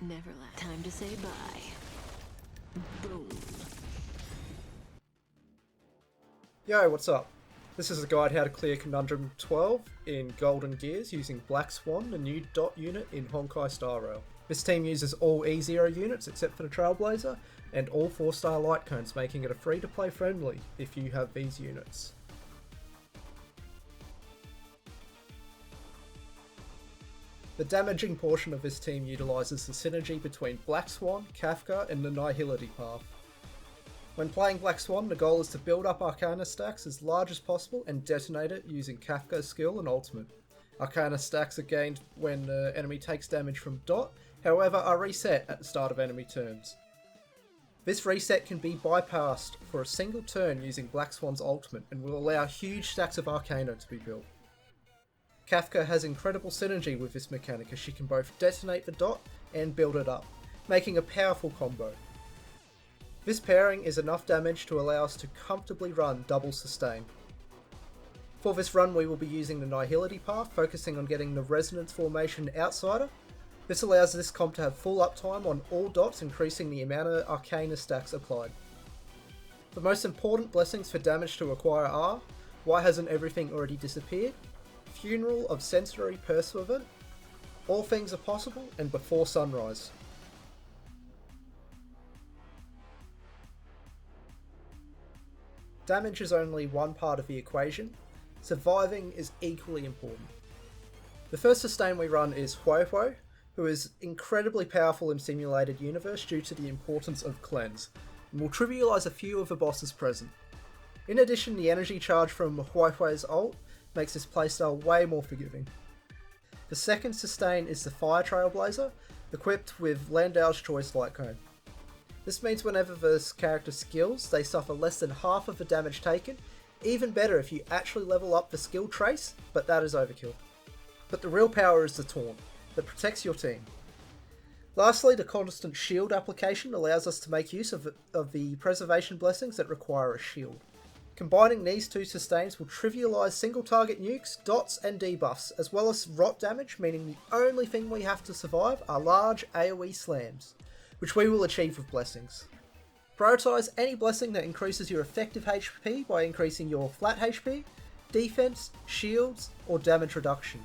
Never left. Time to say bye. Boom. Yo, what's up? This is a guide how to clear Conundrum 12 in Golden Gears using Black Swan, the new dot unit in Honkai Star Rail. This team uses all E0 units except for the Trailblazer and all 4-star light cones, making it a free-to-play friendly if you have these units. The damaging portion of this team utilises the synergy between Black Swan, Kafka and the Nihility path. When playing Black Swan, the goal is to build up Arcana stacks as large as possible and detonate it using Kafka's skill and ultimate. Arcana stacks are gained when the enemy takes damage from dot, however are reset at the start of enemy turns. This reset can be bypassed for a single turn using Black Swan's ultimate and will allow huge stacks of Arcana to be built. Kafka has incredible synergy with this mechanic as she can both detonate the dot and build it up, making a powerful combo. This pairing is enough damage to allow us to comfortably run double sustain. For this run we will be using the Nihility path, focusing on getting the Resonance formation outsider. This allows this comp to have full uptime on all dots, increasing the amount of Arcana stacks applied. The most important blessings for damage to acquire are: Why Hasn't Everything Already Disappeared? Funeral of Sensory Pursuivant, All Things Are Possible, and Before Sunrise. Damage is only one part of the equation. Surviving is equally important. The first sustain we run is Huo Huo, who is incredibly powerful in Simulated Universe due to the importance of Cleanse, and will trivialise a few of the bosses present. In addition, the energy charge from Huo Huo's ult makes this playstyle way more forgiving. The second sustain is the Fire Trailblazer, equipped with Landau's Choice Light Cone. This means whenever this character skills, they suffer less than half of the damage taken, even better if you actually level up the skill trace, but that is overkill. But the real power is the Taunt, that protects your team. Lastly, the constant shield application allows us to make use of the preservation blessings that require a shield. Combining these two sustains will trivialise single target nukes, dots and debuffs, as well as rot damage, meaning the only thing we have to survive are large AoE slams, which we will achieve with blessings. Prioritise any blessing that increases your effective HP by increasing your flat HP, defense, shields, or damage reduction.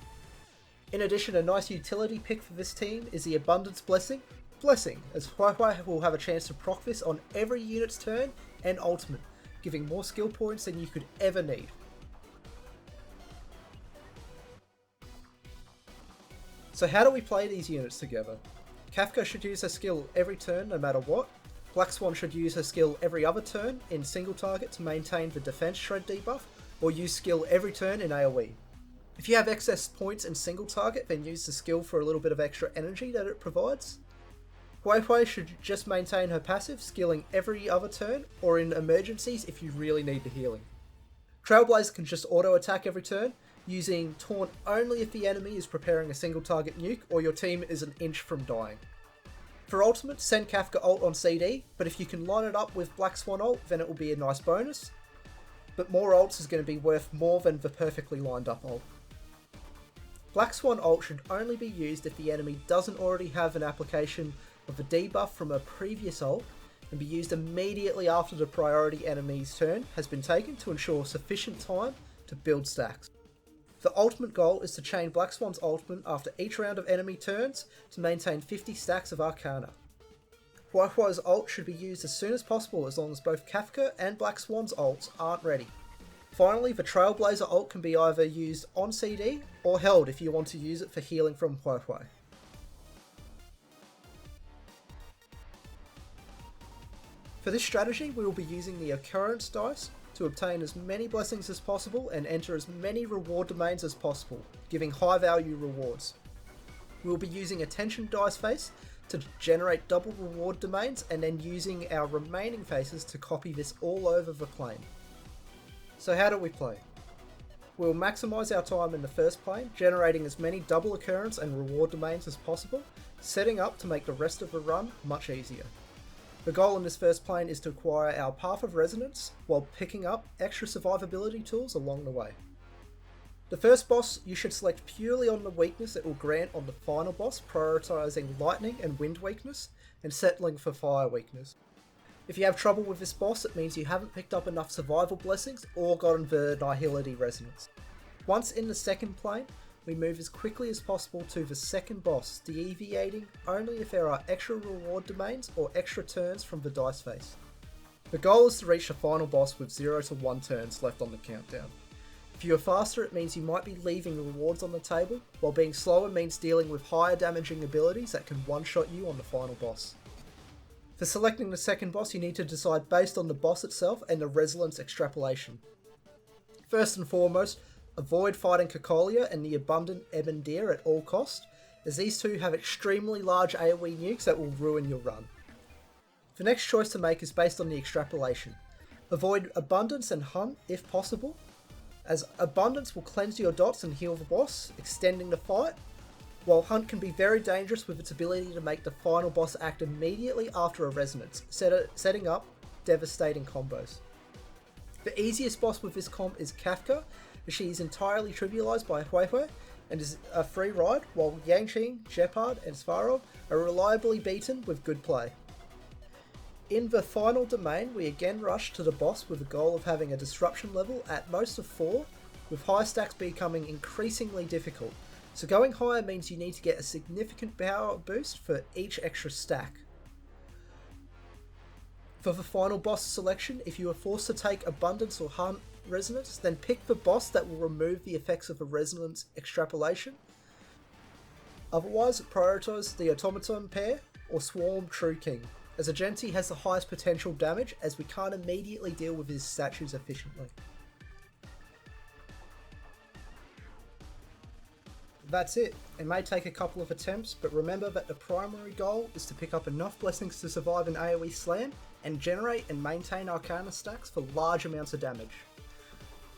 In addition, a nice utility pick for this team is the Abundance Blessing, as Huo Huo will have a chance to proc this on every unit's turn and ultimate, giving more skill points than you could ever need. So how do we play these units together? Kafka should use her skill every turn no matter what. Black Swan should use her skill every other turn in single target to maintain the defense shred debuff, or use skill every turn in AoE. If you have excess points in single target, then use the skill for a little bit of extra energy that it provides. Huo Huo should just maintain her passive, skilling every other turn, or in emergencies if you really need the healing. Trailblazer can just auto attack every turn, using Taunt only if the enemy is preparing a single target nuke or your team is an inch from dying. For ultimate, send Kafka ult on CD, but if you can line it up with Black Swan ult, then it will be a nice bonus, but more ults is going to be worth more than the perfectly lined up ult. Black Swan ult should only be used if the enemy doesn't already have an application of the debuff from a previous ult, and be used immediately after the priority enemy's turn has been taken to ensure sufficient time to build stacks. The ultimate goal is to chain Black Swan's ultimate after each round of enemy turns to maintain 50 stacks of Arcana. Huo Huo's ult should be used as soon as possible as long as both Kafka and Black Swan's ults aren't ready. Finally, the Trailblazer ult can be either used on CD or held if you want to use it for healing from Huo Huo. For this strategy, we will be using the Occurrence dice to obtain as many blessings as possible and enter as many reward domains as possible, giving high value rewards. We will be using Attention dice face to generate double reward domains and then using our remaining faces to copy this all over the plane. So how do we play? We will maximise our time in the first plane, generating as many double occurrence and reward domains as possible, setting up to make the rest of the run much easier. The goal in this first plane is to acquire our Path of Resonance while picking up extra survivability tools along the way. The first boss you should select purely on the weakness it will grant on the final boss, prioritising lightning and wind weakness, and settling for fire weakness. If you have trouble with this boss, it means you haven't picked up enough survival blessings or gotten the nihility resonance. Once in the second plane, we move as quickly as possible to the second boss, deviating only if there are extra reward domains or extra turns from the dice face. The goal is to reach the final boss with 0 to 1 turns left on the countdown. If you are faster, it means you might be leaving rewards on the table, while being slower means dealing with higher damaging abilities that can one-shot you on the final boss. For selecting the second boss, you need to decide based on the boss itself and the resilience extrapolation. First and foremost, avoid fighting Cocolia and the abundant Ebendir at all cost, as these two have extremely large AoE nukes that will ruin your run. The next choice to make is based on the extrapolation. Avoid Abundance and Hunt if possible, as Abundance will cleanse your dots and heal the boss, extending the fight, while Hunt can be very dangerous with its ability to make the final boss act immediately after a resonance, setting up devastating combos. The easiest boss with this comp is Kafka, as she is entirely trivialised by Huo Huo and is a free ride, while Yangqing, Shepard and Svarov are reliably beaten with good play. In the final domain, we again rush to the boss with the goal of having a disruption level at most of 4, with high stacks becoming increasingly difficult, so going higher means you need to get a significant power boost for each extra stack. For the final boss selection, if you are forced to take Abundance or Hunt Resonance, then pick the boss that will remove the effects of a Resonance extrapolation. Otherwise, prioritise the Automaton pair or Swan True King, as Agenti has the highest potential damage, as we can't immediately deal with his statues efficiently. That's it. It may take a couple of attempts, but remember that the primary goal is to pick up enough blessings to survive an AoE slam, and generate and maintain Arcana stacks for large amounts of damage.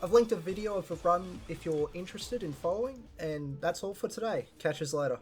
I've linked a video of the run if you're interested in following, and that's all for today. Catch us later.